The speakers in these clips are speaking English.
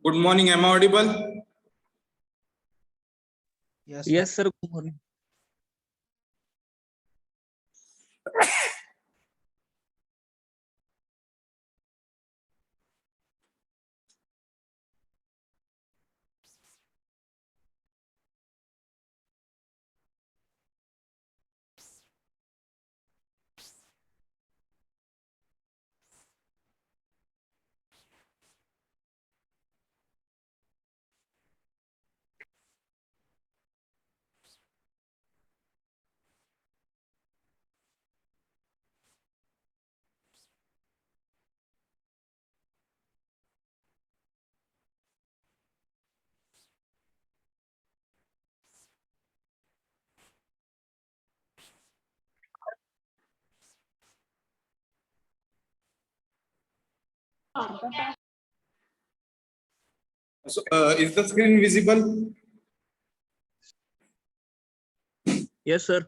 Good morning. Am I audible? Yes, sir. Good morning. So, is the screen visible? Yes, sir.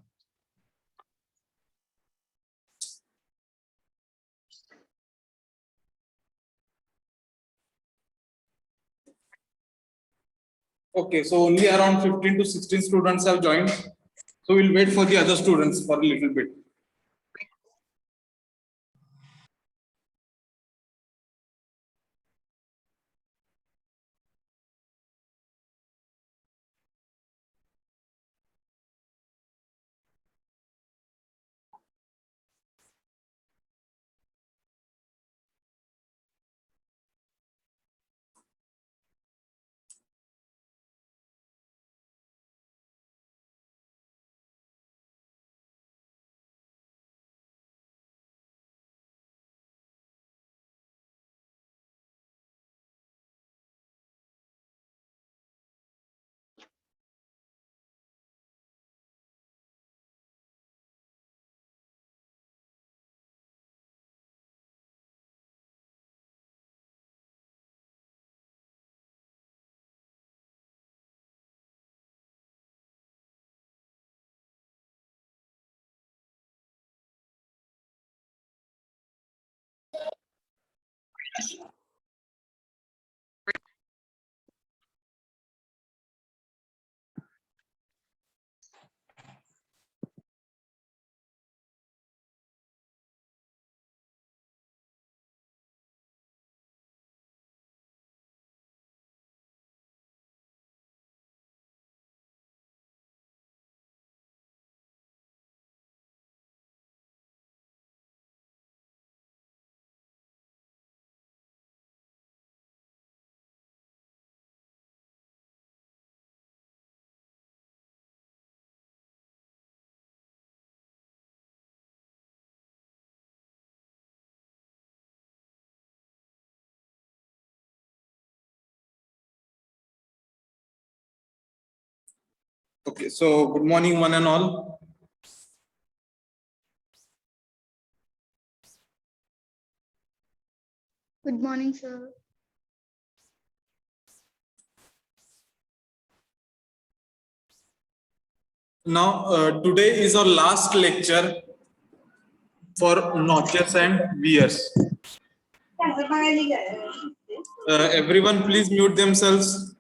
Okay, so only around 15 to 16 students have joined. So we'll wait for the other students for a little bit. Okay, so good morning, one and all. Good morning, sir. Now, today is our last lecture for notches and wears. Everyone, please mute themselves.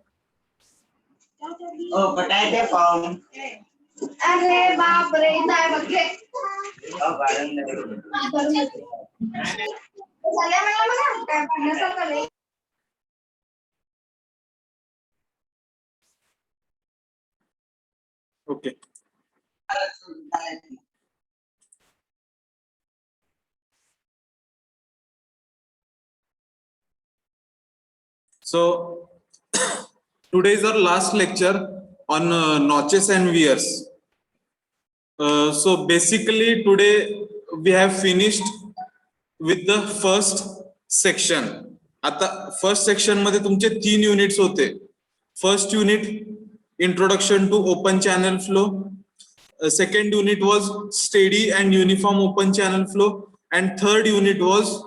Oh, potato farm. अरे बाप रे काय बघे Oh, barang dari. झाल्या मला काय पाण्यासारखं रे Okay. So, today is our last lecture on notches and wears. So basically today we have finished with the first section. आता first section मध्ये तुमचे 3 units होते. First unit introduction to open channel flow. Second unit was steady and uniform open channel flow, and third unit was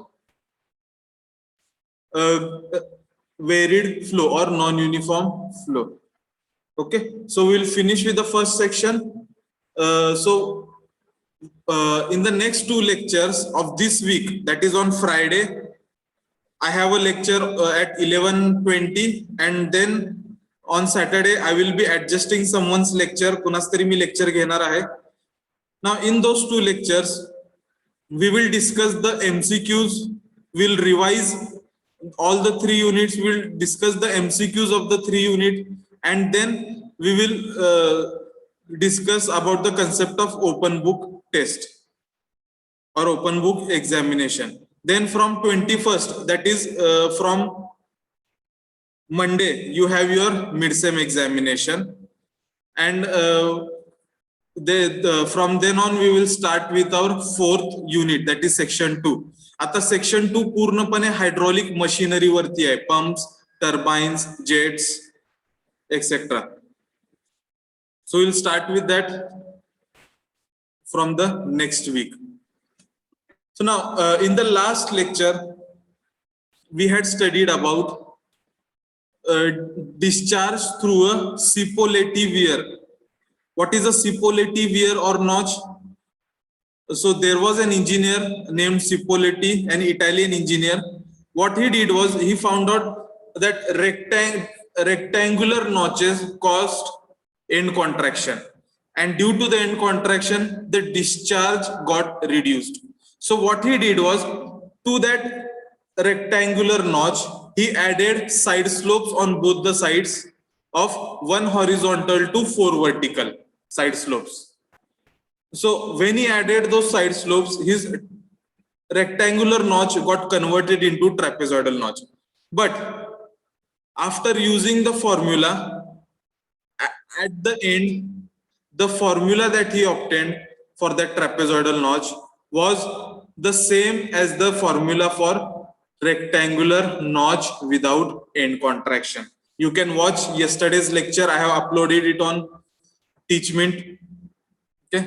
varied flow or non-uniform flow. Okay, so we'll finish with the first section. In the next 2 lectures of this week, that is on Friday, I have a lecture at 11:20, and then on Saturday I will be adjusting someone's lecture. कुणास तरी मी lecture घेणार आहे. Now in those 2 lectures, we will discuss the MCQs. We'll revise all the 3 units. We'll discuss the MCQs of the 3 units, and then we will discuss about the concept of open book test or open book examination. Then from 21st, that is from Monday, you have your mid-sem examination, and from then on we will start with our 4th unit, that is section 2. आता section 2 पूर्णपणे hydraulic machinery वरती आहे, pumps, turbines, jets, etc. So we'll start with that from the next week. So now in the last lecture we had studied about discharge through a Cipolleti weir. What is a Cipolleti weir or notch? So there was an engineer named Cipolleti, an Italian engineer. What he did was he found out that rectangular notches caused end contraction, and due to the end contraction the discharge got reduced. So what he did was, to that rectangular notch he added side slopes on both the sides of 1 horizontal to 4 vertical side slopes. So when he added those side slopes, his rectangular notch got converted into trapezoidal notch. But after using the formula, at the end, the formula that he obtained for that trapezoidal notch was the same as the formula for rectangular notch without end contraction. You can watch yesterday's lecture. I have uploaded it on Teachment. Okay,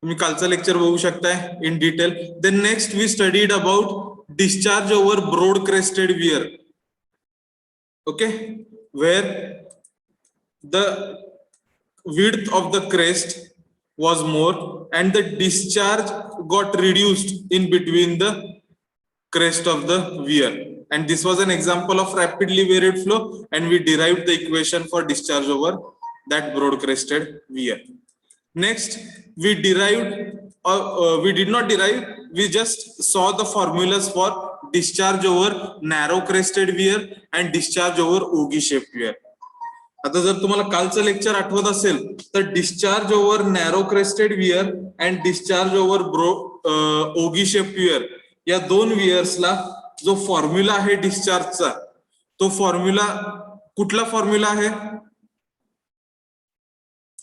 तुम्ही कालचा lecture बघू शकताय in detail. Then next we studied about discharge over broad crested weir. Okay, where the width of the crest was more and the discharge got reduced in between the crest of the weir, and this was an example of rapidly varied flow, and we derived the equation for discharge over that broad crested weir. Next we derived, we did not derive, we just saw the formulas for discharge over narrow crested weir and discharge over ogee shaped weir. आता जर तुम्हाला कालचं lecture आठवत असेल तर discharge over narrow crested wear and discharge over Oggy shape wear या 2 वियर्सला जो formula आहे डिस्चार्जचा, तो फॉर्म्युला कुठला फॉर्म्युला आहे,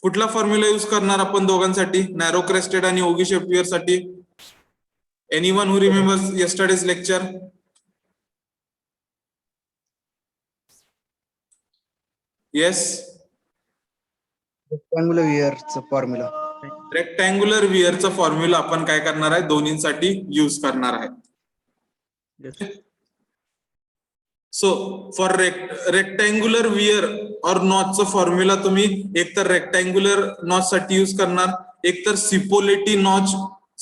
कुठला फॉर्म्युला यूज करणार आपण दोघांसाठी, नॅरो क्रेस्टेड आणि ओगी शेप वियर साठी? Anyone who remembers yesterday's lecture? Yes. Rectangular वियरचा फॉर्म्युला. रेक्टँग्युलर वियरचा फॉर्म्युला आपण काय करणार आहे, दोन्हींसाठी यूज करणार आहे. सो फॉर रेक्टँग्युलर वियर और नॉचचा फॉर्म्युला तुम्ही एक तर रेक्टँग्युलर नॉच साठी यूज करणार, एक तर सिपोलेटी नॉच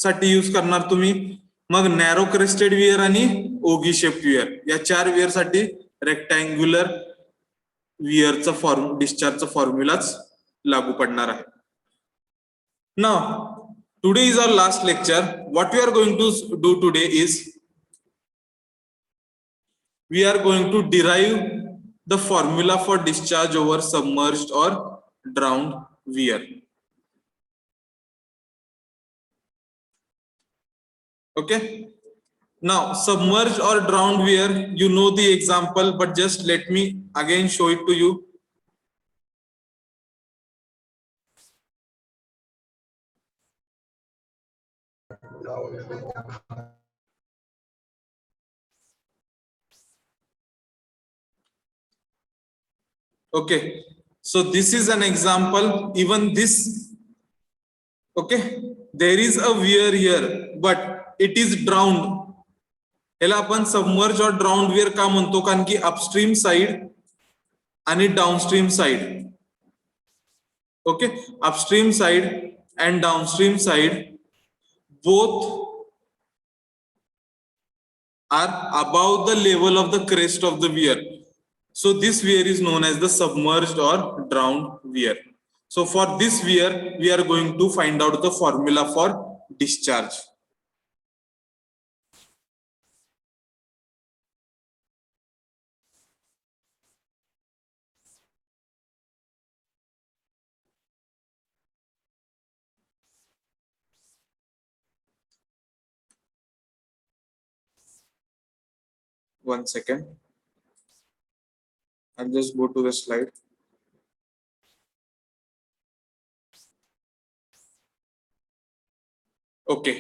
साठी यूज करणार तुम्ही, मग नॅरो क्रेस्टेड वियर आणि ओगी शेप वियर या 4 वियर साठी रेक्टँग्युलर वियरचा डिस्चार्जचा फॉर्म्युलाच लागू पडणार आहे. Now today is our last lecture. What we are going to do today is we are going to derive the formula for discharge over submerged or drowned weir. Okay, now submerged or drowned weir, you know the example, but just let me again show it to you. Okay, so this is an example. Even this, okay, there is a weir here but it is drowned. याला आपण submerge और drowned wear का म्हणतो, कारण की upstream side आणि downstream side, okay, upstream side and downstream side both are above the level of the crest of the weir. So this weir is known as the submerged or drowned weir. So for this weir, we are going to find out the formula for discharge. One second. I'll just go to the slide. Okay.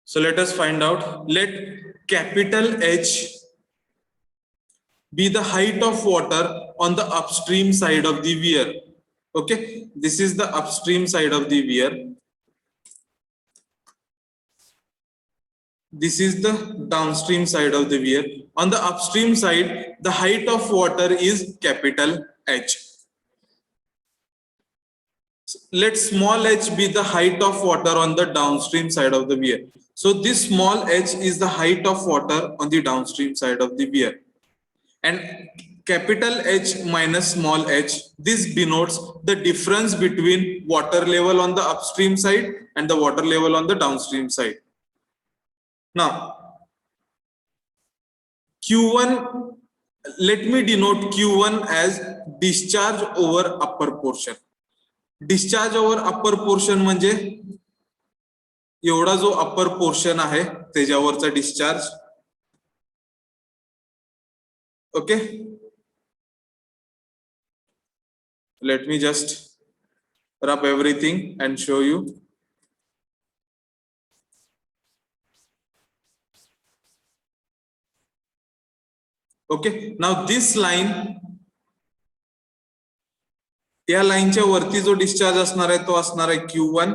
So let us find out. Let capital H be the height of water on the upstream side of the weir. Okay. This is the upstream side of the weir. This is the downstream side of the weir. On the upstream side, the height of water is capital H. Let small h be the height of water on the downstream side of the weir. So this small h is the height of water on the downstream side of the weir. And capital H minus small h, this denotes the difference between water level on the upstream side and the water level on the downstream side. Now, Q1, let me denote Q1 as discharge over upper portion. Discharge over upper portion म्हणजे एवढा जो upper portion आहे त्याच्यावरचा discharge. Okay, let me just rub everything and show you. Okay, now this line, या लाईनच्या वरती जो discharge असणार आहे तो असणार आहे Q1.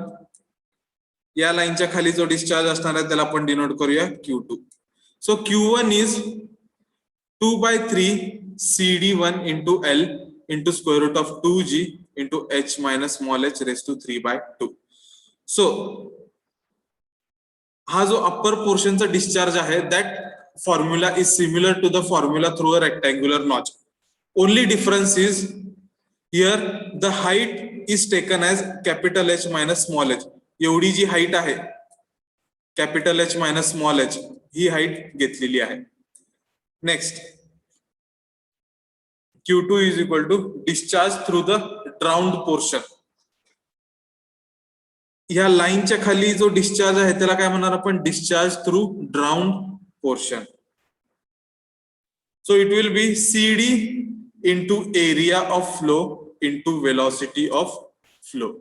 या लाईनच्या खाली जो डिस्चार्ज असणार आहे त्याला आपण डिनोट करूया Q2. So Q1 is 2/3 CD1 into L into square root of 2G into H minus small h raised to 3/2. So हा जो अपर पोर्शनचा डिस्चार्ज आहे that formula is similar to the formula through a rectangular notch. Only difference is here the height is taken as capital H minus small h. एवढी जी height आहे capital H minus small h ही height घेतलेली आहे. Next, Q2 is equal to discharge through the drowned portion. ह्या लाईनच्या खाली जो discharge आहे त्याला काय म्हणणार आपण, discharge through drowned portion. So it will be CD into area of flow into velocity of flow.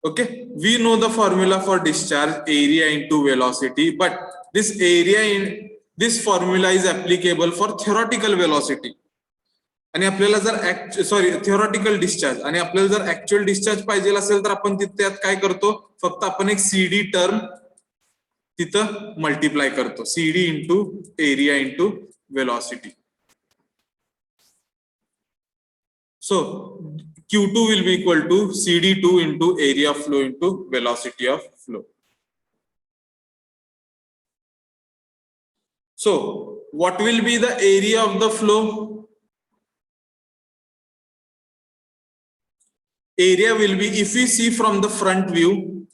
Okay, we know the formula for discharge, area into velocity, but this area in this formula is applicable for theoretical velocity. आणि आपल्याला जर theoretical discharge आणि आपल्याला जर actual discharge पाहिजे असेल तर आपण त्यात काय करतो, फक्त आपण एक CD टर्म तिथं मल्टिप्लाय करतो, CD into area into velocity. So Q2 will be equal to CD2 into area of flow into velocity of flow. So what will be the area of the flow? Area will be, if we see from the front view,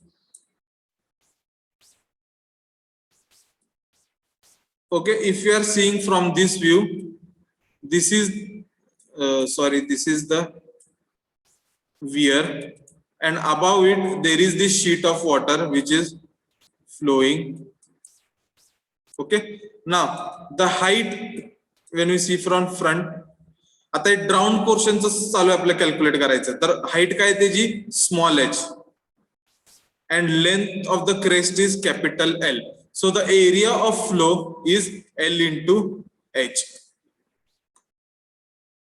okay, if you are seeing from this view, this is this is the weir, and above it there is this sheet of water which is flowing. Okay, now the height when we see from front, आता drowned पोर्शनचं चालू आहे आपल्याला calculate करायचं, तर height काय त्याची small h and length of the crest is capital L. So the area of flow is L into H.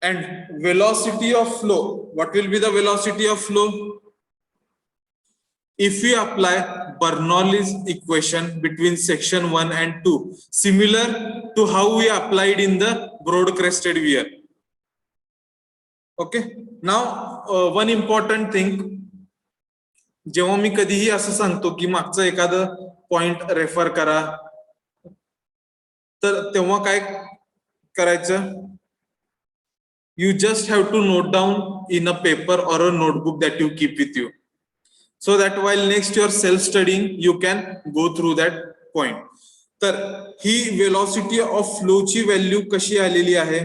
And velocity of flow, what will be the velocity of flow? If we apply Bernoulli's equation between section 1 and 2, similar to how we applied in the broad crested weir. Okay, now one important thing, जेव्हा मी कधीही असं सांगतो की मागचं एखादं point refer करा, तर तेव्हा काय करायचं, you just have to note down in a paper or a notebook that you keep with you, so that while next you are self studying you can go through that point. तर ही velocity of flow ची value कशी आलेली आहे,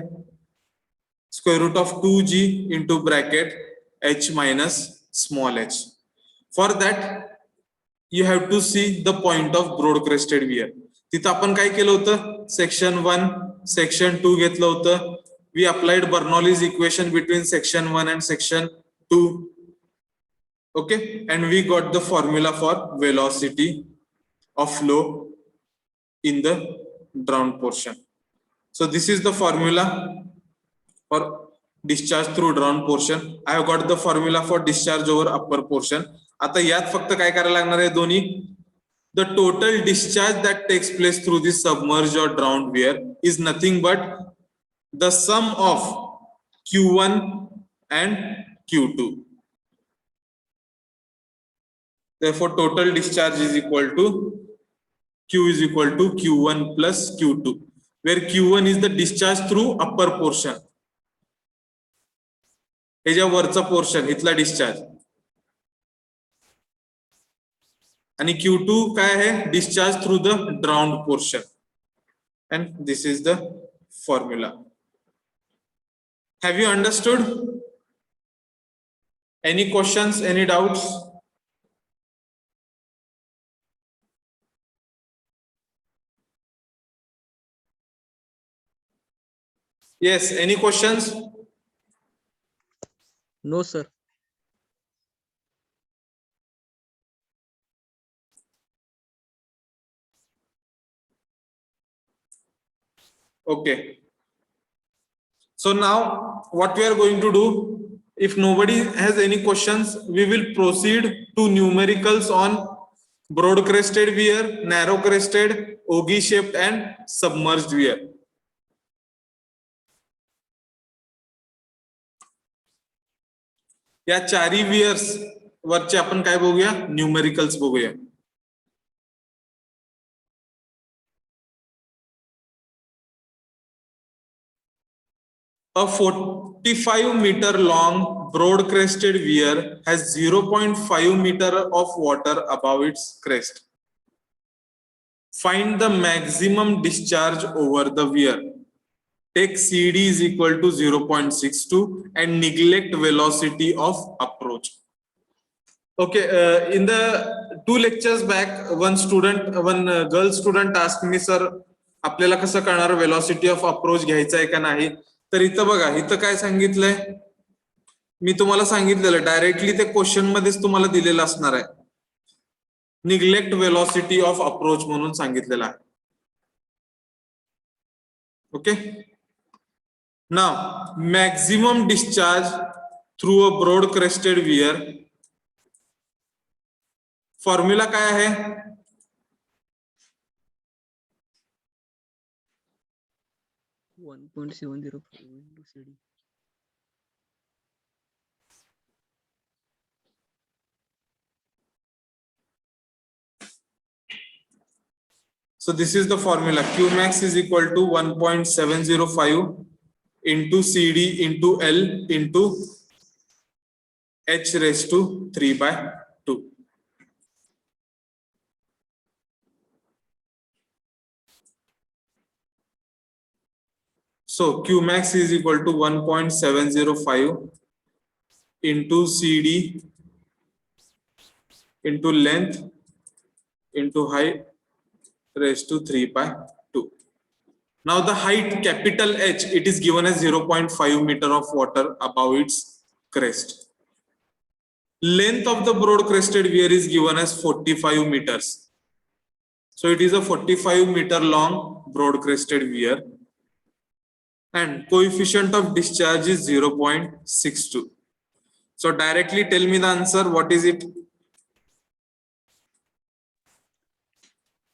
square root of 2g into bracket h minus small h. For that you have to see the point of broad crested weir. तिथं आपण काय केलं होतं, सेक्शन 1 सेक्शन 2 घेतलं होतं. We applied Bernoulli's equation between section 1 and section 2. Okay, and we got the formula for velocity of flow in the drowned portion. So this is the formula for discharge through drowned portion. I have got the formula for discharge over upper portion. आता यात फक्त काय करायला लागणार आहे दोन्ही, the total discharge that takes place through the submerged or drowned weir is nothing but the sum of Q1 and Q2. Therefore, total discharge is equal to Q is equal to Q1 plus Q2, where Q1 is the discharge through upper portion. ह्याच्या वरचा portion इथला discharge, आणि Q2 काय आहे, discharge through the drowned portion. And this is the formula. Have you understood? Any questions, any doubts? Yes, any questions? No, sir. Okay. So now what we are going to do, if nobody has any questions, we will proceed to numericals on broad crested weir, narrow crested, ogee shaped and submerged weir. या चारी wears वरचे आपण काय बघूया, numericals बघूया. A 45-meter long broad crested weir has 0.5 meter of water above its crest. Find the maximum discharge over the weir. Take CD is equal to 0.62 and neglect velocity of approach. Okay, in the 2 lectures back, one girl student asked me, sir, आपल्याला कसं कळणार velocity of approach घ्यायचा आहे का नाही. तर इथं बघा, इथं काय सांगितलंय, मी तुम्हाला सांगितलेलं डायरेक्टली ते क्वेश्चन मध्येच तुम्हाला दिलेलं असणार आहे, निग्लेक्ट वेलॉसिटी ऑफ अप्रोच म्हणून सांगितलेलं आहे. Okay, now maximum discharge through a broad crested weir, formula काय आहे, CD. So this is the formula. Qmax is equal to 1.705 into CD into L into H raised to 3/2. So Qmax is equal to 1.705 into CD into length into height raised to 3/2. Now the height capital H, it is given as 0.5 meter of water above its crest. Length of the broad crested weir is given as 45 meters. So it is a 45 meter long broad crested weir. And coefficient of discharge is 0.62. So directly tell me the answer. What is it?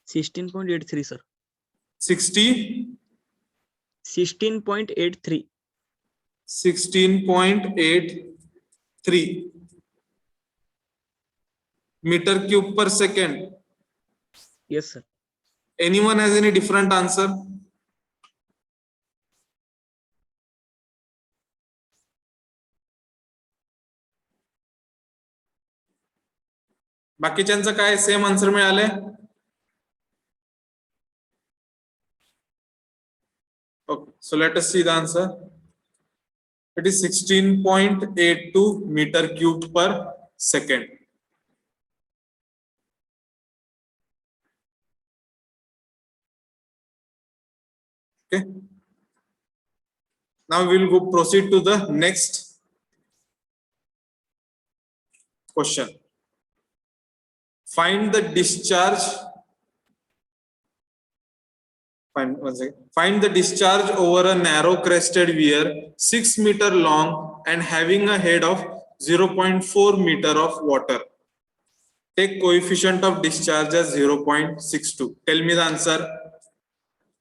16.83, sir. 60? 16.83. 16.83. Metre cube पर second. Yes, sir. Anyone has any different answer? बाकीच्यांचं काय same answer मिळाले? Okay, so let us see the answer. It is 16.82 meter cubed per second. Okay. Now we will go proceed to the next question. Find the discharge. Find the discharge over a narrow crested weir 6 meter long and having a head of 0.4 meter of water. Take coefficient of discharge as 0.62. Tell me the answer.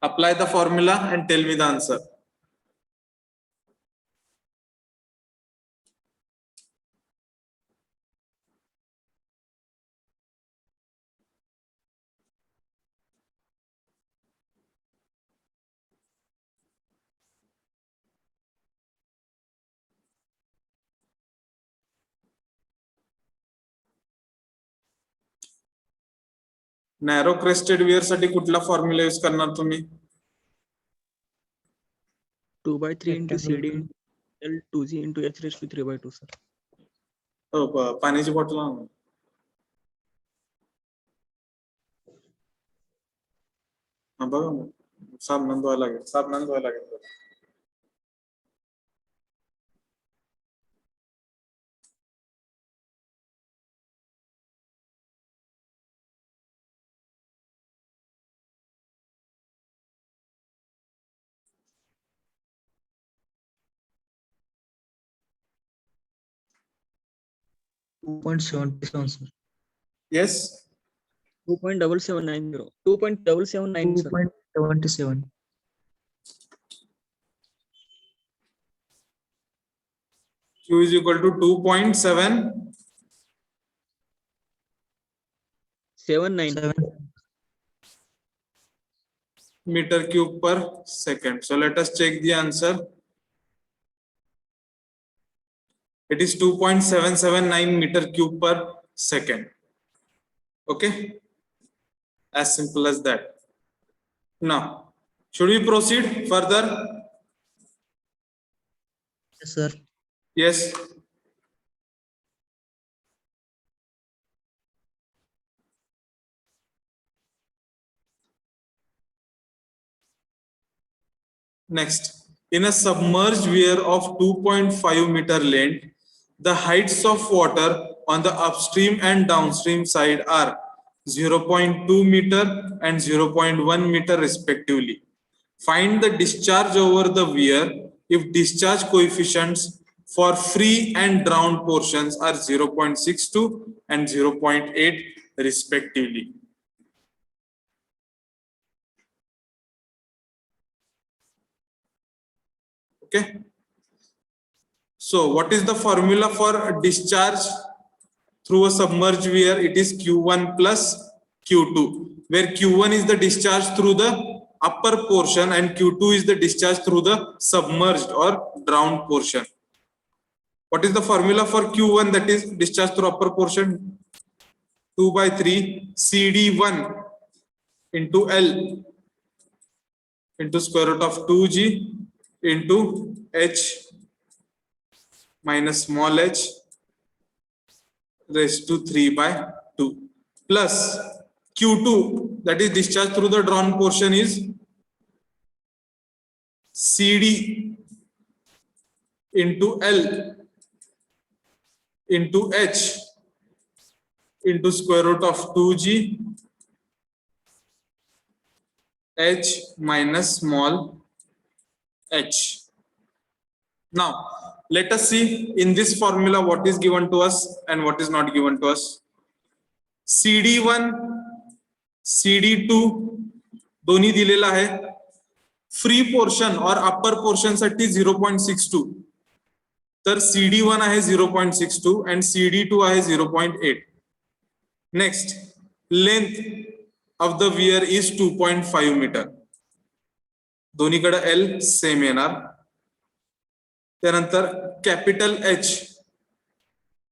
Apply the formula and tell me the answer. Narrow crested weir साठी कुठला formula use करणार तुम्ही? 2/3 into CD L 2G into H raised to 3/2, sir. हो, पाण्याची bottle आणा. हा बघा मग. साबणाने धुवायला लागेल. $2.77, sir. Yes. 2.7790. 2.779, sir. 2.77. Q is equal to 2.7. 79. meter cube per second. So let us check the answer. It is 2.779 meter cube per second. Okay, as simple as that. Now, should we proceed further? Yes, sir. Yes. Next, in a submerged weir of 2.5 meter length, the heights of water on the upstream and downstream side are 0.2 meter and 0.1 meter respectively. Find the discharge over the weir if discharge coefficients for free and drowned portions are 0.62 and 0.8 respectively. Okay. So what is the formula for discharge through a submerged weir? It is Q1 plus Q2, where Q1 is the discharge through the upper portion and Q2 is the discharge through the submerged or drowned portion. What is the formula for Q1, that is discharge through upper portion? 2/3 CD1 into L into square root of 2G into H minus small h raised to 3/2 plus Q2, that is discharge through the drawn portion, is CD into L into H into square root of 2G H minus small h. Now, let us see in this formula what is given to us and what is not given to us. CD1, CD2 दोन्ही दिलेला आहे. Free portion और upper portion साठी 0.62, तर CD1 आहे 0.62 and CD2 आहे 0.8. Next, length of the weir is 2.5 meter. दोन्हीकडे L same येणार. त्यानंतर capital H,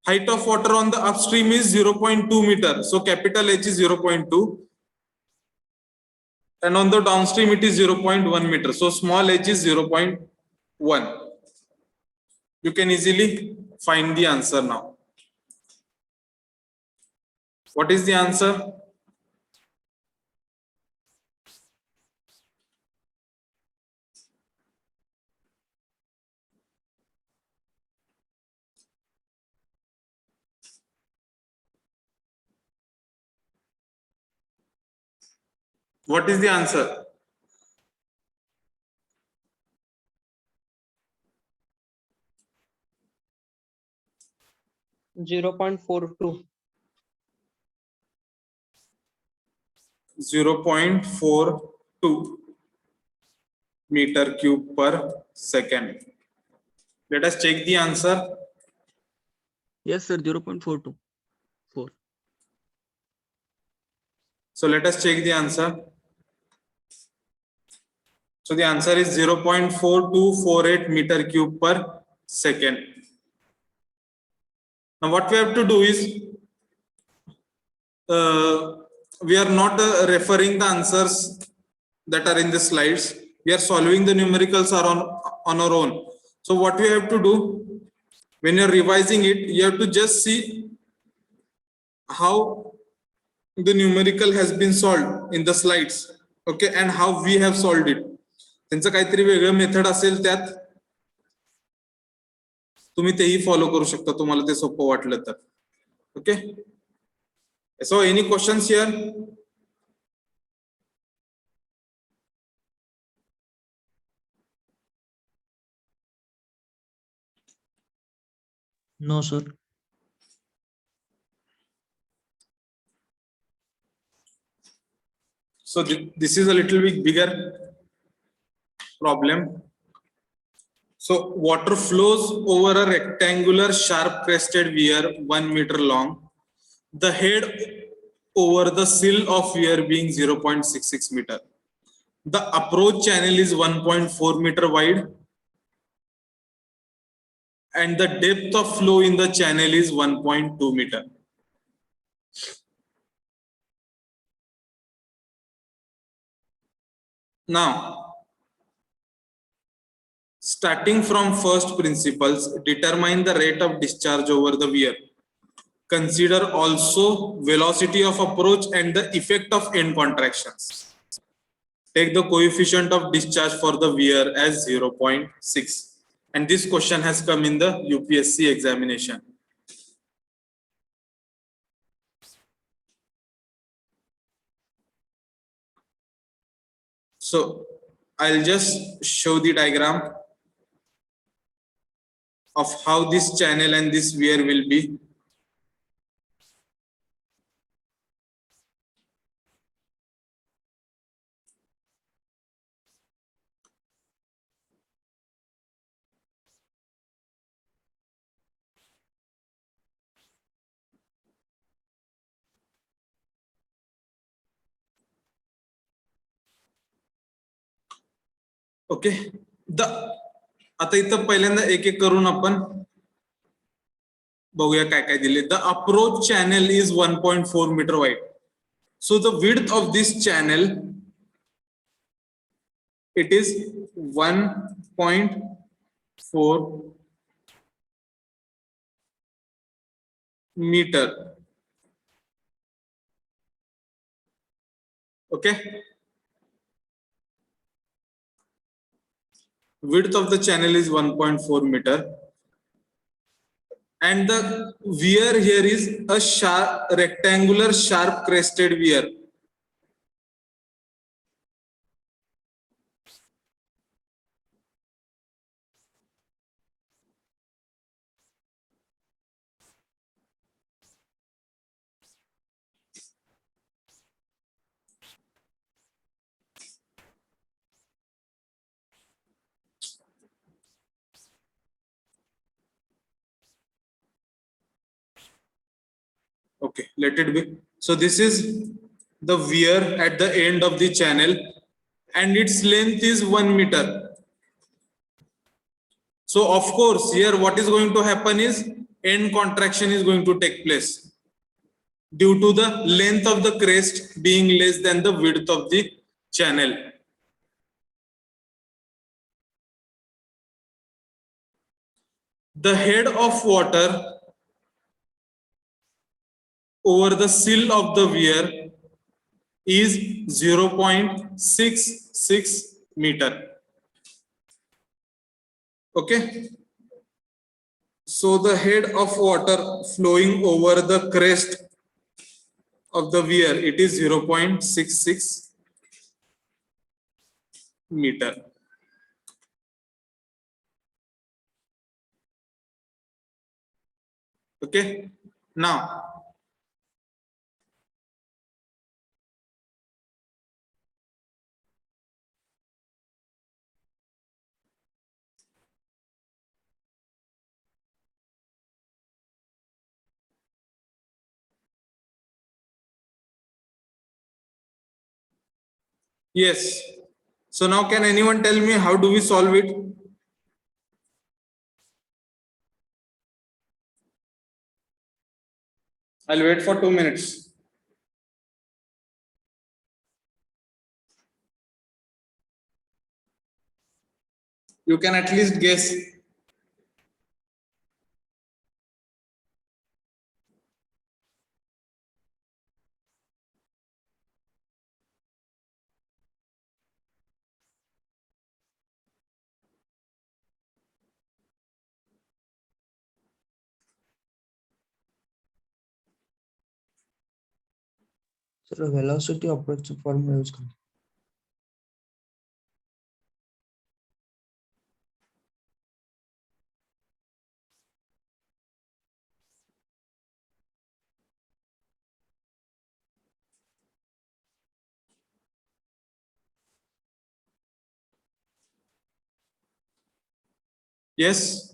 height of water on the upstream is 0.2 meter. So capital H is 0.2. And on the downstream it is 0.1 meter. So small h is 0.1. You can easily find the answer now. What is the answer? What is the answer? Zero point 0.42. 0.42 meter cube per second. Let us check the answer. Yes, sir. 0.42. 4. So let us check the answer. So the answer is 0.4248 meter cube per second. Now what we have to do is, we are not referring the answers that are in the slides. We are solving the numericals are on our own. So what we have to do, when you're revising it, you have to just see how the numerical has been solved in the slides, okay, and how we have solved it. त्यांचं काहीतरी वेगळं method असेल त्यात, तुम्ही तेही follow करू शकता तुम्हाला ते सोपं वाटलं तर. Okay, so any questions here? No, sir. So this is a little bit bigger problem. So water flows over a rectangular sharp crested weir 1 meter long. The head over the sill of weir being 0.66 meter. The approach channel is 1.4 meter wide. And the depth of flow in the channel is 1.2 meter. Now, starting from first principles, determine the rate of discharge over the weir. Consider also velocity of approach and the effect of end contractions. Take the coefficient of discharge for the weir as 0.6. And this question has come in the UPSC examination. So I'll just show the diagram of how this channel and this weir will be. Okay, आता इथं पहिल्यांदा एक एक करून आपण बघूया काय काय दिले. The approach channel is 1.4 metre wide. So the width of this channel it is 1.4 meter. Okay, width of the channel is 1.4 meter, and the weir here is a rectangular sharp crested weir. Okay, let it be. So this is the weir at the end of the channel and its length is 1 meter. So of course here what is going to happen is end contraction is going to take place due to the length of the crest being less than the width of the channel. The head of water over the sill of the weir is 0.66 meter. Okay. So the head of water flowing over the crest of the weir, it is 0.66 meter. Okay. Now yes. So now can anyone tell me how do we solve it? I'll wait for 2 minutes. You can at least guess. Sir, velocity approach formula use करो. Yes.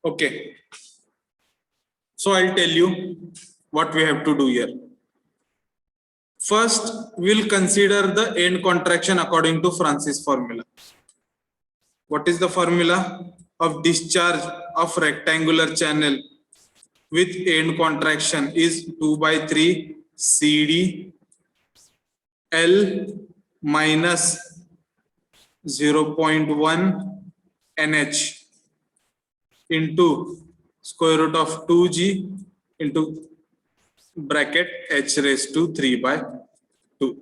Okay. So I'll tell you what we have to do here. First, we'll consider the end contraction according to Francis formula. What is the formula of discharge of rectangular channel with end contraction is 2/3 CD L minus 0.1 NH into square root of 2G into bracket H raised to 3/2.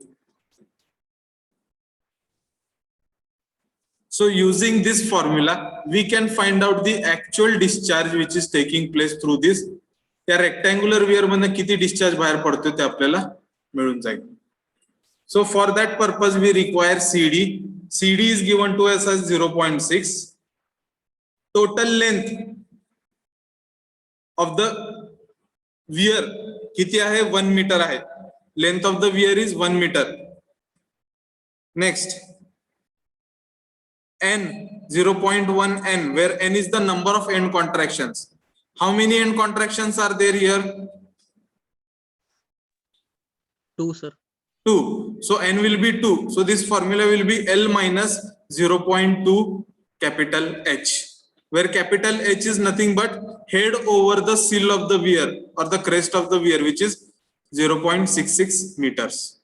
So using this formula, we can find out the actual discharge which is taking place through this. त्या rectangular weir मध्ये किती discharge बाहेर पडतो ते आपल्याला मिळून जाईल. So for that purpose we require CD. CD is given to us as 0.6. Total length of the weir किती आहे 1 meter आहे. Length of the weir is 1 meter. Next, N 0.1 N, where N is the number of end contractions. How many end contractions are there here? 2, sir. 2. So N will be 2. So this formula will be L minus 0.2 capital H, where capital H is nothing but head over the sill of the weir or the crest of the weir, which is 0.66 meters.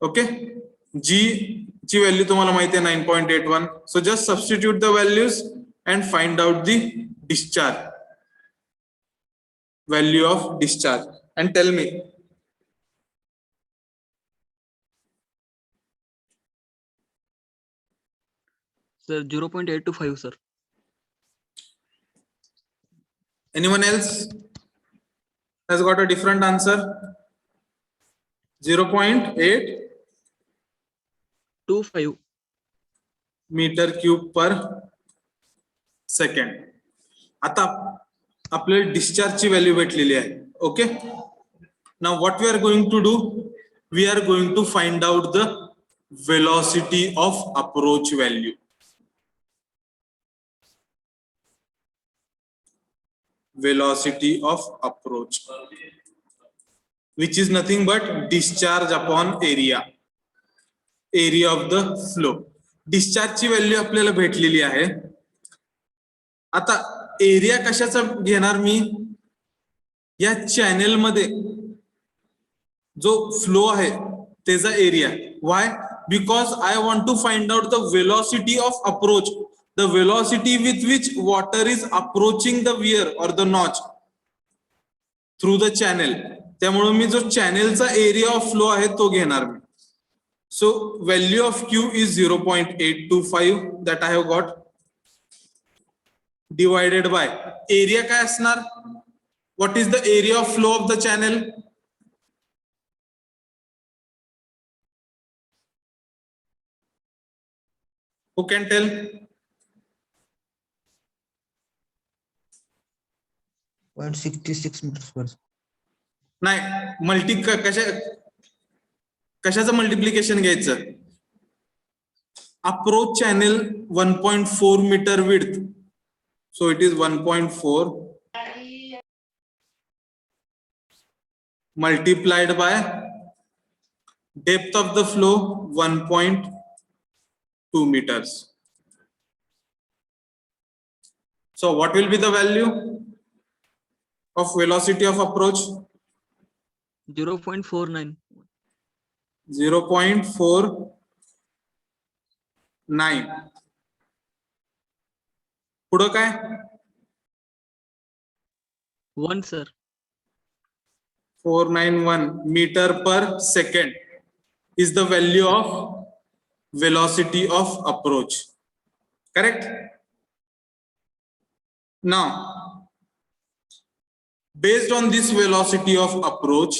Okay. G ची value तुम्हाला माहिती आहे 9.81. So just substitute the values and find out the discharge, value of discharge, and tell me. Sir, 0.825, sir. Anyone else has got a different answer? 0.8 meter cube per second. आता आपल्याला डिस्चार्जची value भेटलेली आहे. Okay. Now what we are going to do, we are going to find out the velocity of approach value. Velocity of approach, which is nothing but discharge upon area of the flow. Discharge ची value आपल्याला भेटलेली आहे. आता area कशाचा घेणार मी, या channel मध्ये जो फ्लो आहे त्याचा area. Why? Because I want to find out the velocity of approach, the velocity with which water is approaching the weir or the notch through the channel. त्यामुळे मी जो चॅनेलचा एरिया ऑफ फ्लो आहे तो घेणार मी. So value of Q is 0.825 that I have got, divided by area काय असणार, what is the area of flow of the channel? Who can tell? Point 66 meters per. नाही, कशाचं मल्टिप्लिकेशन घ्यायचं. Approach channel 1.4 metre width, so it is 1.4 multiplied by depth of the flow 1.2 meters. So what will be the value of velocity of approach? 0.49. 0.49. पुढं काय? 1, sir. 491 meter per second is the value of velocity of approach. Correct? Now, based on this velocity of approach,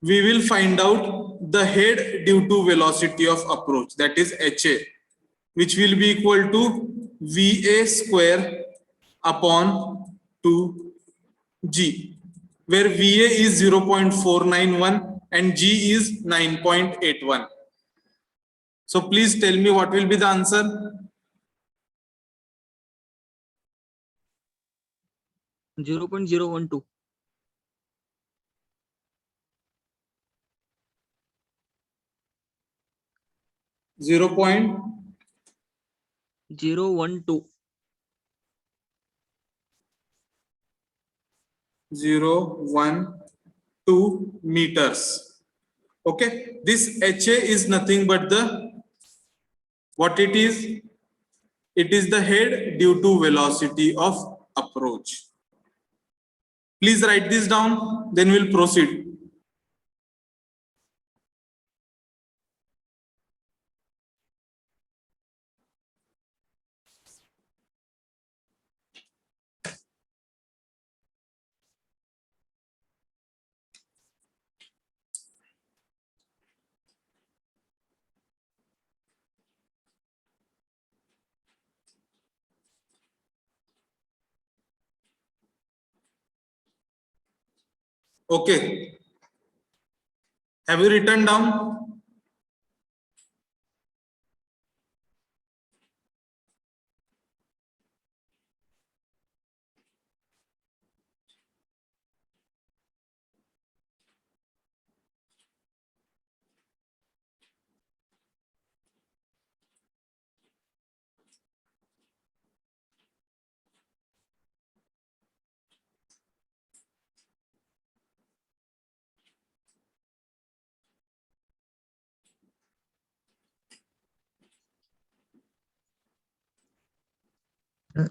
we will find out the head due to velocity of approach, that is HA, which will be equal to VA square upon 2G, where VA is 0.491 and G is 9.81. So please tell me what will be the answer. Zero 0.012. 0.012 meters. Okay, this HA is nothing but the, what it is? It is the head due to velocity of approach. Please write this down, then we'll proceed. Okay, have you written down?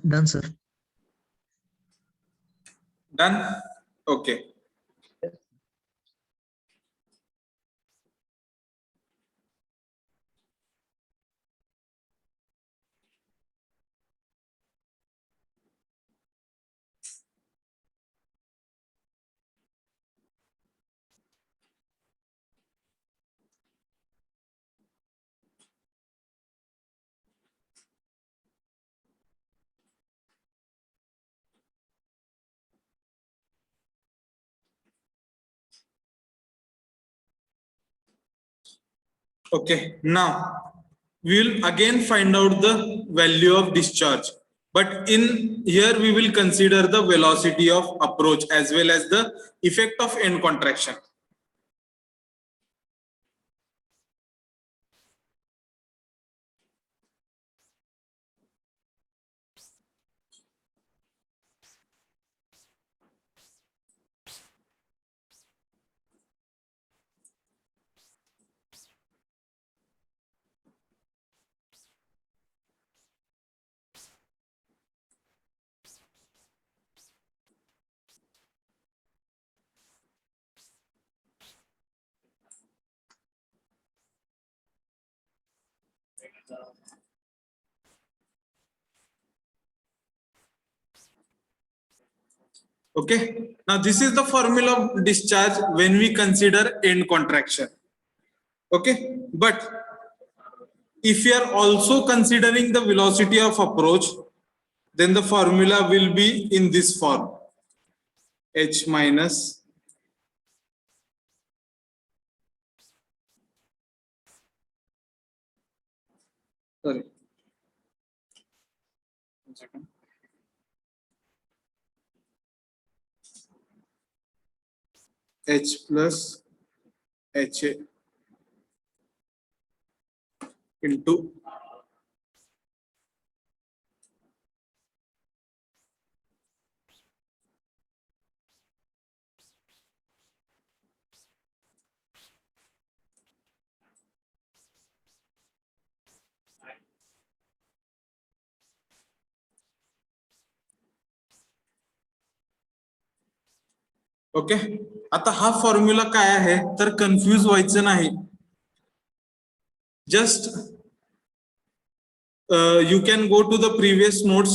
Done, sir. Done? Okay. Okay, now we will again find out the value of discharge. But in here we will consider the velocity of approach as well as the effect of end contraction. Okay, now this is the formula of discharge when we consider end contraction. Okay, but if we are also considering the velocity of approach, then the formula will be in this form: h minus sorry 1 second. H plus HA into okay. आता हा formula काय आहे तर confuse व्हायचं नाही. Just you can go to the previous notes.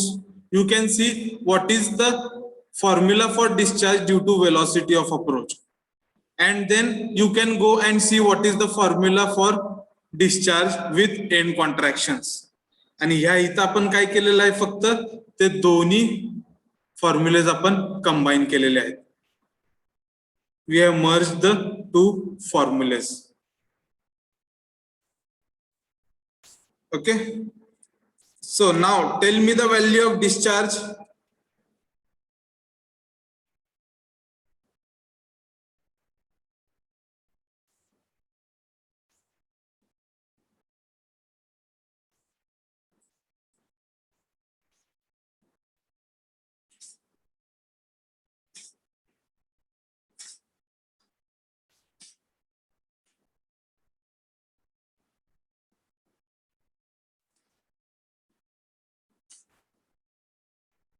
You can see what is the formula for discharge due to velocity of approach, and then you can go and see what is the formula for discharge with end contractions. आणि ह्या इथं आपण काय केलेलं आहे, फक्त ते दोन्ही फॉर्म्युलेज आपण कंबाईन केलेले आहेत. We have merged the two formulas. Okay. So now tell me the value of discharge.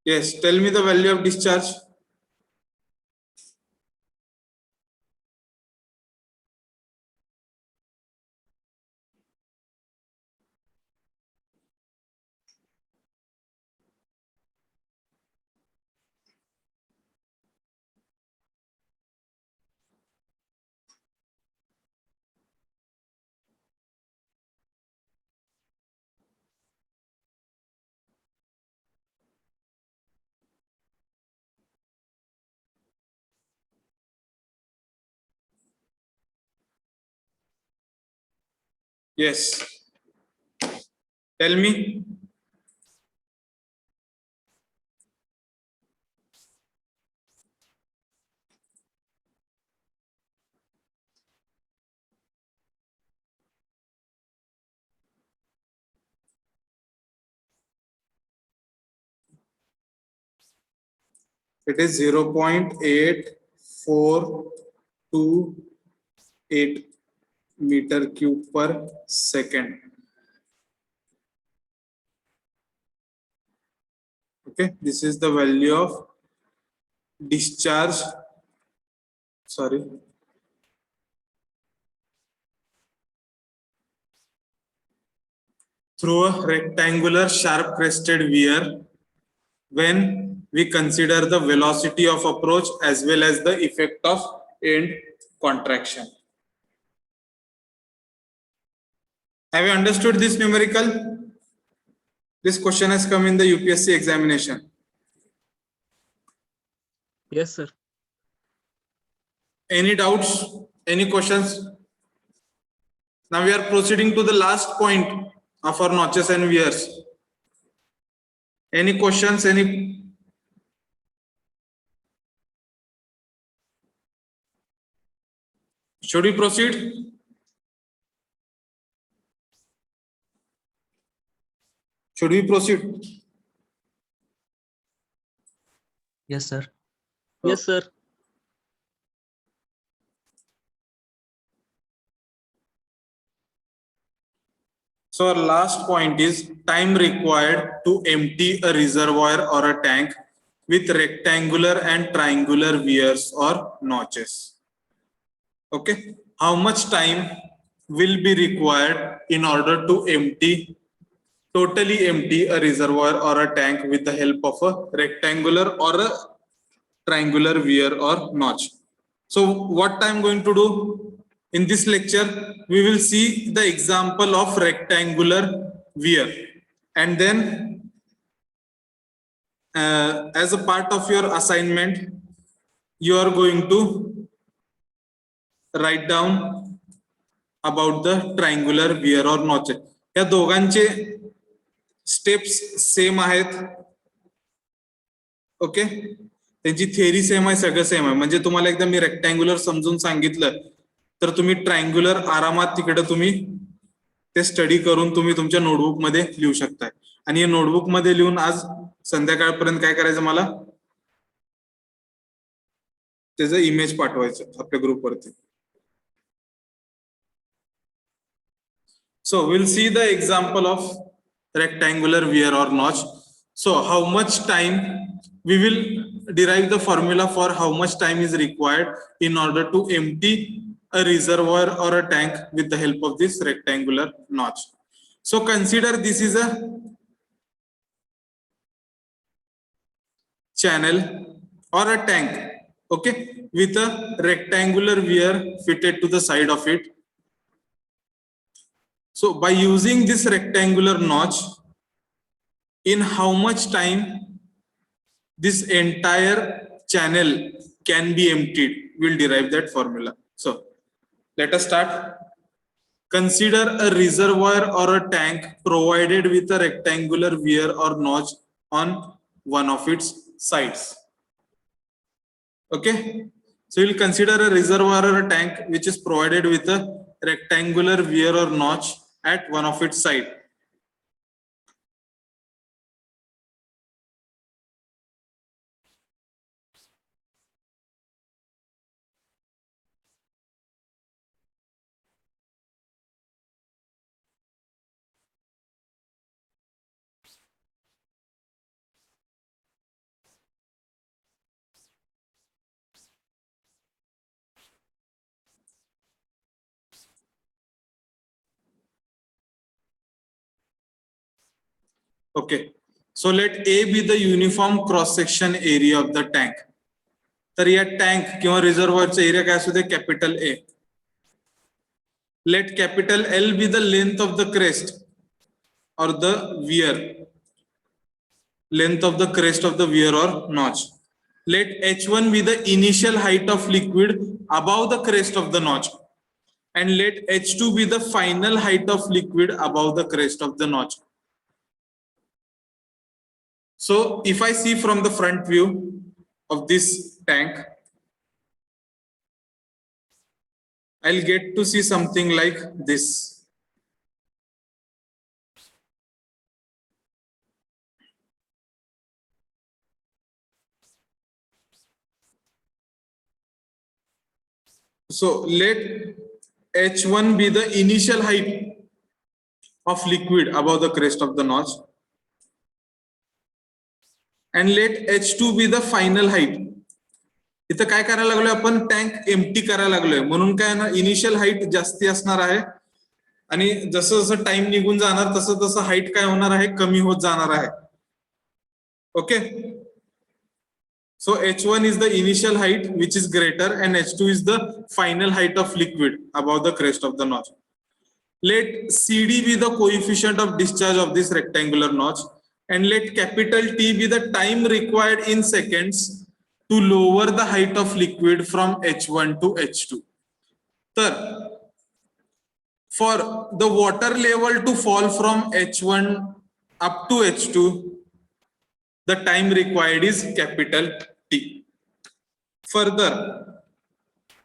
Yes, tell me the value of discharge. Yes. Tell me. It is 0.8428 meter cube per second. Okay, this is the value of discharge. Sorry. Through a rectangular sharp crested weir when we consider the velocity of approach as well as the effect of end contraction. Have you understood this numerical? This question has come in the UPSC examination. Yes, sir. Any doubts? Any questions? Now we are proceeding to the last point of our notches and wears. Any questions? Should we proceed? Should we proceed? Yes, sir. Yes, sir. So our last point is time required to empty a reservoir or a tank with rectangular and triangular wears or notches. Okay, how much time will be required in order to totally empty a reservoir or a tank with the help of a rectangular or a triangular weir or notch? So what I'm going to do in this lecture, we will see the example of rectangular weir, and then as a part of your assignment, you are going to write down about the triangular weir or notch. या दोघांचे steps same आहेत. Okay, त्यांची theory same आहे, सगळं same आहे. म्हणजे तुम्हाला एकदा मी रेक्टँग्युलर समजून सांगितलं तर तुम्ही ट्रायंग्युलर आरामात तिकडे तुम्ही ते स्टडी करून तुम्ही तुमच्या नोटबुक मध्ये लिहू शकताय. आणि हे नोटबुक मध्ये लिहून आज संध्याकाळपर्यंत काय करायचं, मला त्याचं इमेज पाठवायचं आपल्या ग्रुपवरती. So we'll see the example of rectangular weir or notch. So how much time we will derive the formula for how much time is required in order to empty a reservoir or a tank with the help of this rectangular notch. So consider this is a channel or a tank, okay, with a rectangular weir fitted to the side of it. So by using this rectangular notch, in how much time this entire channel can be emptied, we'll derive that formula. So let us start. Consider a reservoir or a tank provided with a rectangular weir or notch on one of its sides. Okay, so we'll consider a reservoir or a tank which is provided with a rectangular weir or notch at one of its side. Okay, so let A be the uniform cross section area of the tank. तर या tank किंवा रिझर्व्हरचा area काय असू दे, capital A. Let capital L be the length of the crest or the weir, length of the crest of the weir or notch. Let H1 be the initial height of liquid above the crest of the notch, and let H2 be the final height of liquid above the crest of the notch. So if I see from the front view of this tank, I'll get to see something like this. So let H1 be the initial height of liquid above the crest of the notch, and let H2 be the final height. इथं काय करायला लागलोय आपण, tank empty करायला लागलोय, म्हणून काय ना इनिशियल हाईट जास्ती असणार आहे आणि जसं जसं टाइम निघून जाणार तसं तसं हाईट काय होणार आहे, कमी होत जाणार आहे. Okay, so H1 is the initial height which is greater and H2 is the final height of liquid above the crest of the notch. Let CD be the coefficient of discharge of this rectangular notch, and let capital T be the time required in seconds to lower the height of liquid from H1 to H2. तर For the water level to fall from H1 up to H2, the time required is capital T. Further,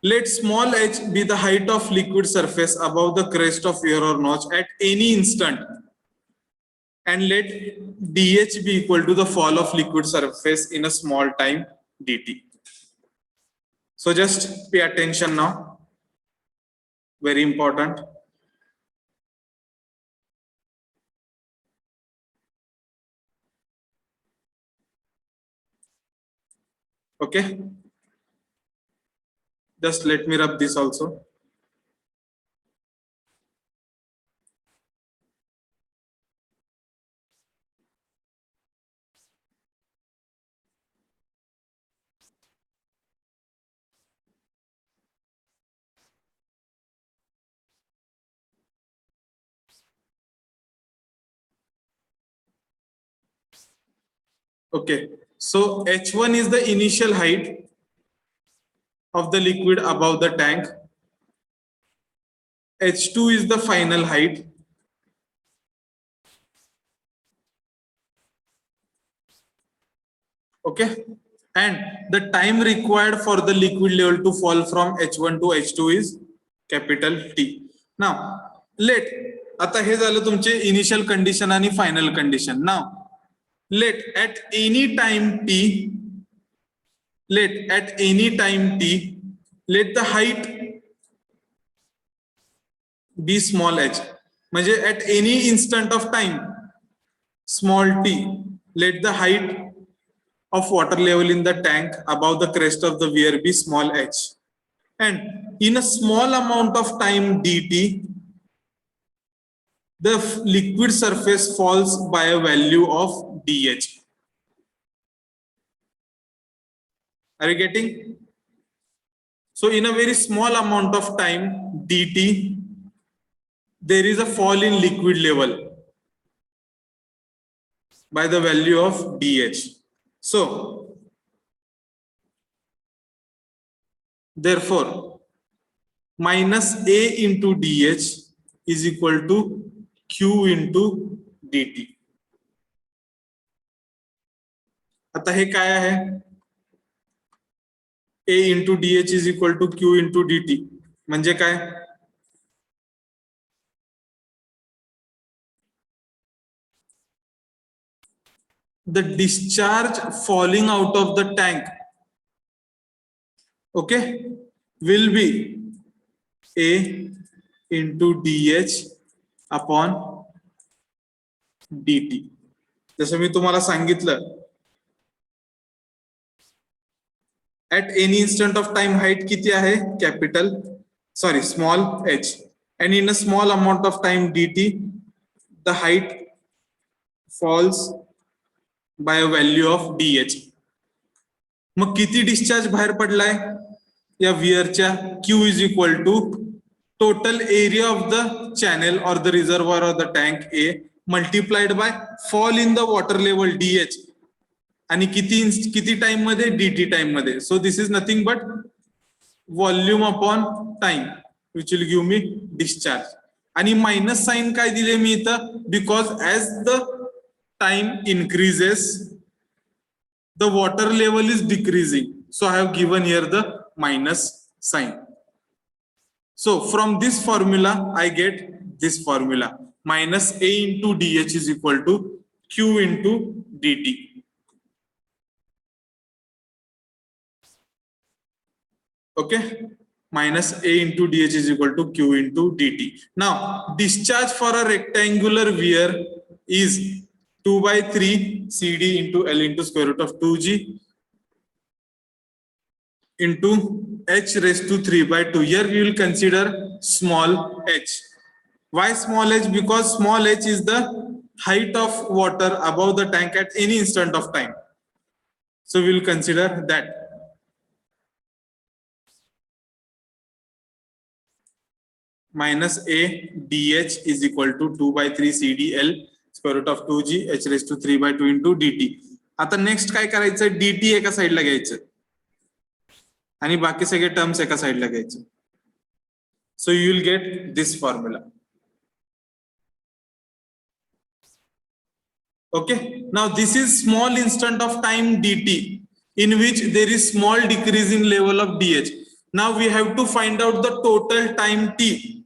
let small h be the height of liquid surface above the crest of weir or notch at any instant, and let dH be equal to the fall of liquid surface in a small time dt. So just pay attention now. Very important. Okay. Just let me rub this also. Okay. So H1 is the initial height of the liquid above the tank. H2 is the final height. Okay. And the time required for the liquid level to fall from H1 to H2 is capital T. Now, let आता हे झालं तुमचे initial condition आणि final condition. Now let at any time t, let the height be small h. म्हणजे at any instant of time, small t, let the height of water level in the tank above the crest of the weir be small h. And in a small amount of time dt, the liquid surface falls by a value of dH. Are you getting? So in a very small amount of time dt, there is a fall in liquid level by the value of dH. So therefore minus A into dH is equal to Q into dt. आता हे काय आहे? A into dH is equal to Q into dt. म्हणजे काय? The discharge falling out of the tank, okay, will be A into dH upon dt. जसं मी तुम्हाला सांगितलं, at any instant of time height किती आहे? Small h, and in a small amount of time dt, the height falls by a value of dH. मग किती discharge बाहेर पडलाय या वियरच्या? Q is equal to total area of the channel or the reservoir or the tank A multiplied by fall in the water level dH. आणि किती time मध्ये? dt time मध्ये. So this is nothing but volume upon time, which will give me discharge. आणि minus sign काय दिले मी इथं? Because as the time increases, the water level is decreasing. So I have given here the minus sign. So from this formula, I get this formula. Minus A into dH is equal to Q into dt. Okay. Minus A into dH is equal to Q into dt. Now, discharge for a rectangular weir is 2/3 CD into L into square root of 2G into H raised to 3/2. Here we will consider small h. Why small h? Because small h is the height of water above the tank at any instant of time. So we will consider that. Minus A dH is equal to 2/3 CDL square root of 2G H raised to 3/2 into dt. आता next काय करायचं? dt एका साइडला घ्यायचं आणि बाकी सगळे terms एका साइडला घ्यायचे. So you will get this formula. Okay. Now this is small instant of time dt, in which there is small decrease in level of dH. Now we have to find out the total time t,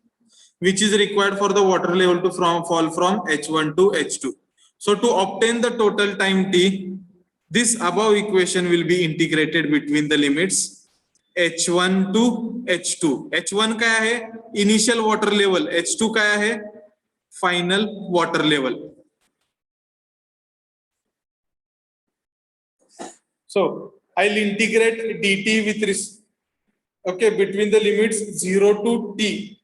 which is required for the water level to fall from H1 to H2. So to obtain the total time t, this above equation will be integrated between the limits H1 to H2. H1 काय आहे? Initial water level. H2 काय आहे? Final water level. So I'll integrate dt with this, okay, between the limits 0 to t.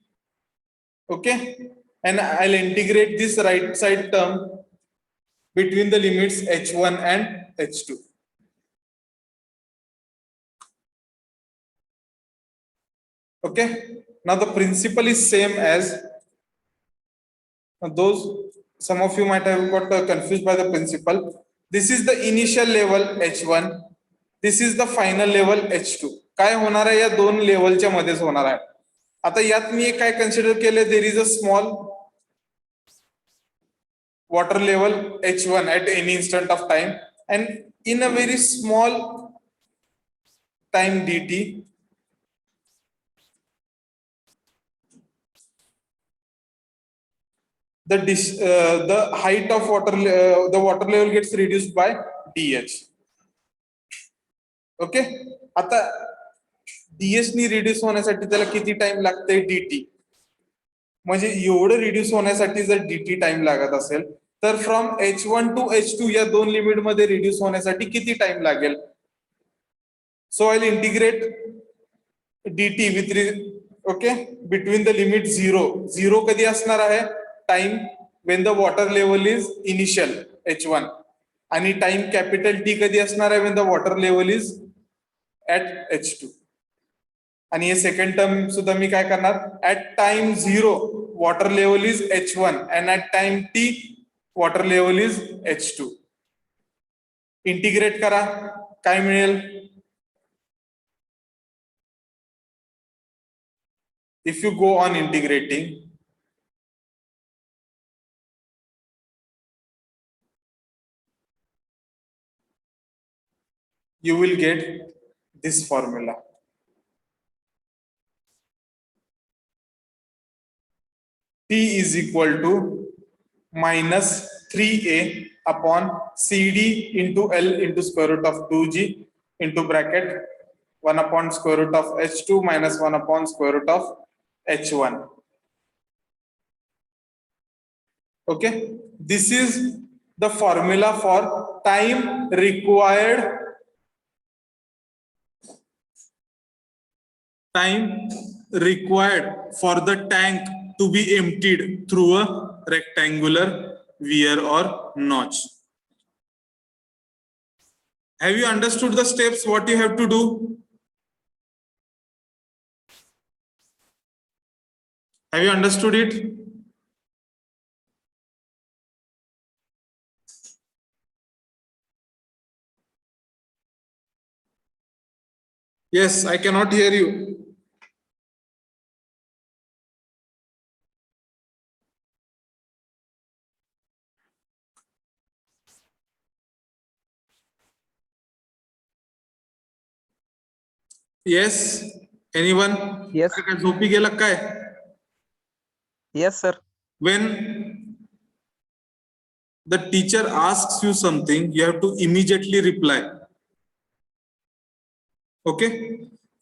Okay, and I'll integrate this right side term between the limits h1 and h2. Okay, now the principle is same as those. Some of you might have got confused by the principle. This is the initial level h1. This is the final level h2. काय होणार आहे? या दोन लेवलच्या मध्येच होणार आहे. आता यात मी काय कन्सिडर केले, there is a small water level h1 at any instant of time, and in a very small time dt, the height of the water level gets reduced by dh. Okay, आता dh नी reduce होण्यासाठी त्याला किती time लागते? dt. म्हणजे एवढं reduce होण्यासाठी जर dt time लागत असेल तर फ्रॉम h1 टू h2 या दोन लिमिट मध्ये रिड्यूस होण्यासाठी किती टाइम लागेल? So I will integrate dt with okay between the limit 0 कधी असणार आहे? Time when the water level is initial h1, आणि टाइम कॅपिटल T कधी असणार आहे? When the water level is at h2. आणि हे सेकंड टर्म सुद्धा मी काय करणार? At time 0 water level is h1 and at time t water level is h2. Integrate करा, काय मिळेल? If you go on integrating, you will get this formula. T is equal to minus 3a upon CD into L into square root of 2g into bracket 1 upon square root of h2 minus 1 upon square root of h1. Okay, this is the formula for time required for the tank to be emptied through a rectangular weir or notch. Have you understood the steps what you have to do? Have you understood it? Yes, I cannot hear you. Yes, anyone? Yes. काय झोपी गेला काय? Yes, sir. When the teacher asks you something, you have to immediately reply. Okay,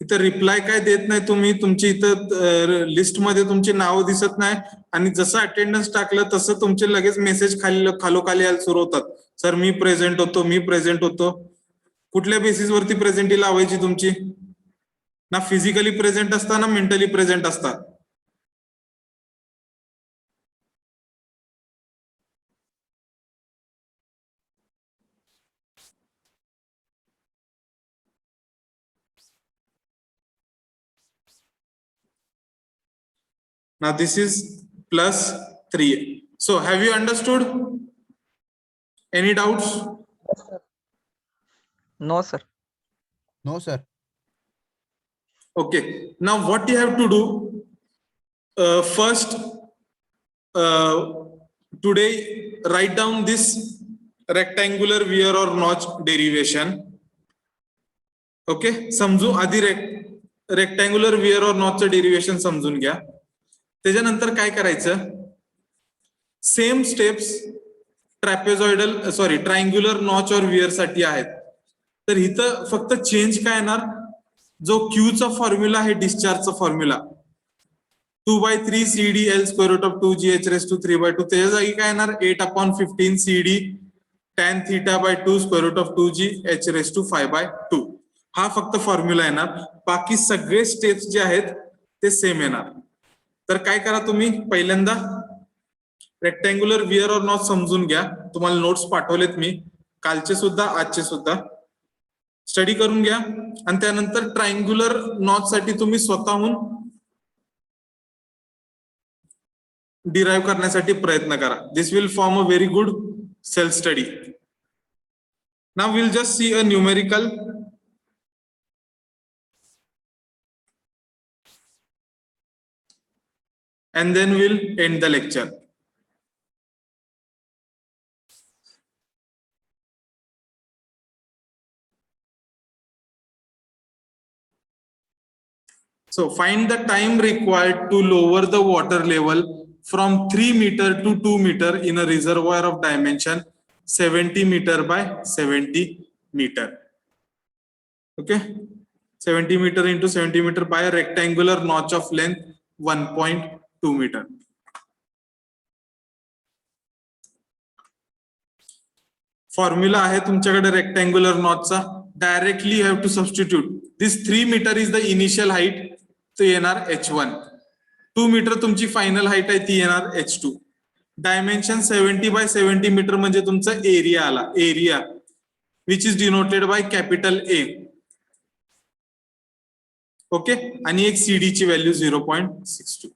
इथं reply काय देत नाही तुम्ही, तुमची इथं लिस्ट मध्ये तुमची नाव दिसत नाही, आणि जसं अटेंडन्स टाकलं तसं तुमचे लगेच मेसेज खालोखाली यायला सुरू होतात. सर मी प्रेझेंट होतो. कुठल्या बेसिस वरती प्रेझेंटी लावायची तुमची? ना फिजिकली प्रेझेंट असता ना मेंटली प्रेझेंट असता. Now this is plus 3. So have you understood? Any doubts? No, sir. No, sir. Okay. Now what you have to do? First, today write down this rectangular wear और notch derivation. Okay, समजू आधी rectangular wear और नॉचचं derivation समजून घ्या. त्याच्यानंतर काय करायचं, same steps triangular notch और वियर साठी आहेत. तर इथं फक्त चेंज काय येणार, जो क्यूचा फॉर्म्युला आहे डिस्चार्जचा formula 2/3 CD L square root of 2 GH raise to 3/2, त्याच्या जागी काय येणार 8/15 CD tan θ/2 square root of 2G H raise to 5/2. हा फक्त फॉर्म्युला येणार. बाकी सगळे स्टेप्स जे आहेत ते सेम येणार. तर काय करा तुम्ही, पहिल्यांदा रेक्टँग्युलर वियर और नॉच समजून घ्या. तुम्हाला नोट्स पाठवलेत मी, कालचे सुद्धा आजचे सुद्धा. स्टडी करून घ्या आणि त्यानंतर ट्रायंग्युलर नॉच साठी तुम्ही स्वतःहून डिराईव्ह करण्यासाठी प्रयत्न करा. This will form a very good self study. Now will just see a numerical. And then we'll end the lecture. So find the time required to lower the water level from 3 meter to 2 meter in a reservoir of dimension 70 meter by 70 meter. Okay, 70 meter into 70 meter by a rectangular notch of length 1.2 meter. Formula आहे तुमच्याकडे rectangular नॉचचा. Directly you have to substitute. This 3 metre is the initial height, तो येणार H1. 2 metre तुमची final height आहे, ती येणार H2. Dimension 70 bye 70 metre म्हणजे तुमचा एरिया आला, area which is denoted by capital A. Okay, आणि एक CD ची व्हॅल्यू 0.62.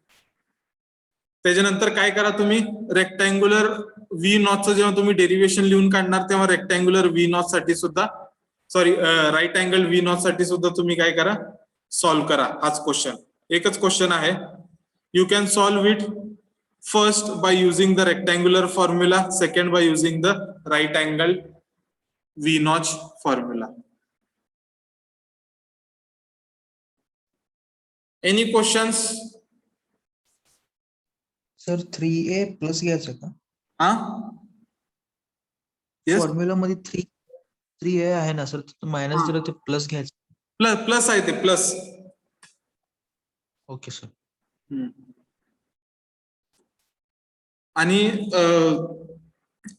त्याच्यानंतर काय करा तुम्ही, रेक्टँग्युलर व्ही नॉटचं जेव्हा तुम्ही डेरिव्हेशन लिहून काढणार तेव्हा रेक्टँग्युलर व्ही नॉट साठी सुद्धा राईट अँगल व्ही नॉट साठी सुद्धा तुम्ही काय करा, सॉल्व्ह करा. हाच क्वेश्चन, एकच क्वेश्चन आहे. You can solve it first by using the rectangular formula, second by using the right angle V notch formula. Any questions? Sir 3A plus घ्यायचं का? हा, येस, फॉर्म्युला मध्ये 3A आहे ना सर, मायनस हा. दिलं ते प्लस घ्यायचं. प्लस आहे ते प्लस. Okay sir. आणि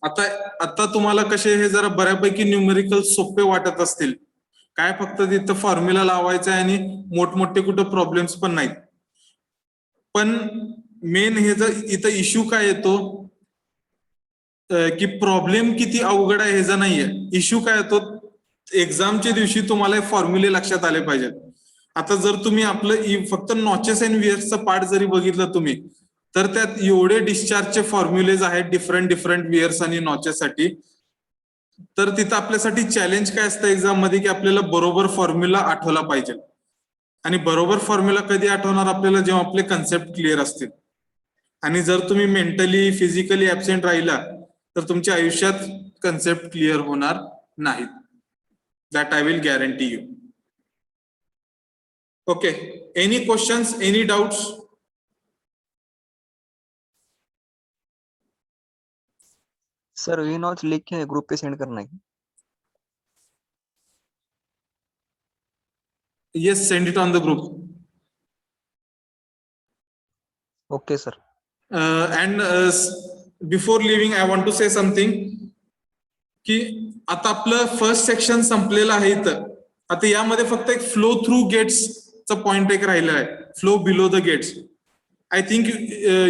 आता तुम्हाला कसे हे जरा बऱ्यापैकी न्यूमेरिकल सोपे वाटत असतील. काय फक्त तिथं फॉर्म्युला लावायचा आहे आणि मोठमोठे कुठं प्रॉब्लेम्स पण नाहीत. पण मेन हे जर इथं इश्यू काय येतो की प्रॉब्लेम किती अवघड आहे ह्याचा नाहीये. इश्यू काय येतो, एक्झामच्या दिवशी तुम्हाला फॉर्म्युले लक्षात आले पाहिजेत. आता जर तुम्ही आपलं फक्त नॉचेस अँड वियर्सचं पार्ट जरी बघितलं तुम्ही, तर त्यात एवढे डिस्चार्जचे फॉर्म्युलेज आहेत डिफरंट वियर्स आणि नॉचेस साठी. तर तिथं आपल्यासाठी चॅलेंज काय असतं एक्झाम मध्ये, की आपल्याला बरोबर फॉर्म्युला आठवला पाहिजे. आणि बरोबर फॉर्म्युला कधी आठवणार आपल्याला, जेव्हा आपले कन्सेप्ट क्लिअर असतील. आणि जर तुम्ही मेंटली फिजिकली ऍबसेंट राहिला तर तुमच्या आयुष्यात कन्सेप्ट क्लिअर होणार नाहीत. That I will guarantee you. Okay, any questions, any doubts? Sir V notch लिख के ग्रुप पे सेंड करना है? Yes, send it on the group. Okay sir. And before leaving, I want to say something. की आता आपलं first section संपलेलं आहे इथं. आता यामध्ये फक्त एक फ्लो थ्रू गेट्सचा पॉइंट एक राहिला आहे, flow below the gates. I think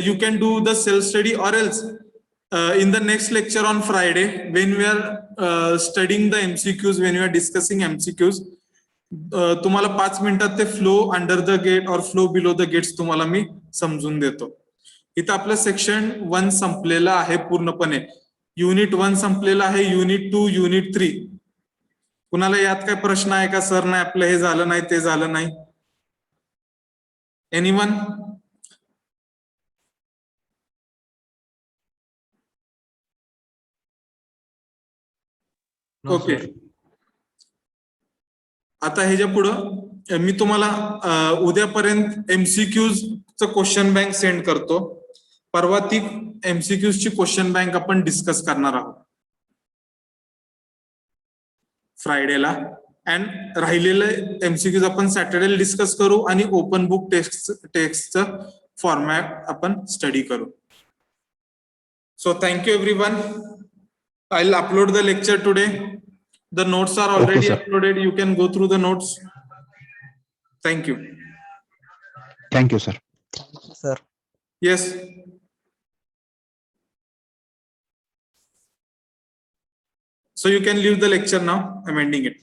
you can do the self study, or else in the next lecture on Friday, when we are studying the MCQs, when we are discussing MCQs, तुम्हाला 5 मिनिटात ते flow under the gate और flow below the gates तुम्हाला मी समजून देतो. इथं आपलं section 1 संपलेलं आहे पूर्णपणे. युनिट 1 संपलेलं आहे, युनिट 2, युनिट 3. कुणाला यात काय प्रश्न आहे का, सर नाही आपलं हे झालं नाही ते झालं नाही? एनीवन? No, okay. sir. आता ह्याच्या पुढं मी तुम्हाला उद्यापर्यंत MCQs च क्वेश्चन बँक सेंड करतो. परवा ती MCQs ची क्वेश्चन बँक आपण डिस्कस करणार आहोत फ्रायडेला. अँड राहिलेले MCQs आपण सॅटर्डेला डिस्कस करू आणि ओपन बुक टेक्स्टचं फॉर्मॅट आपण स्टडी करू. So thank you everyone. I'll upload the lecture today. The notes are already sir. uploaded. You can go through the notes. Thank you. Thank you, sir. Sir. Yes. So you can leave the lecture now. I'm ending it.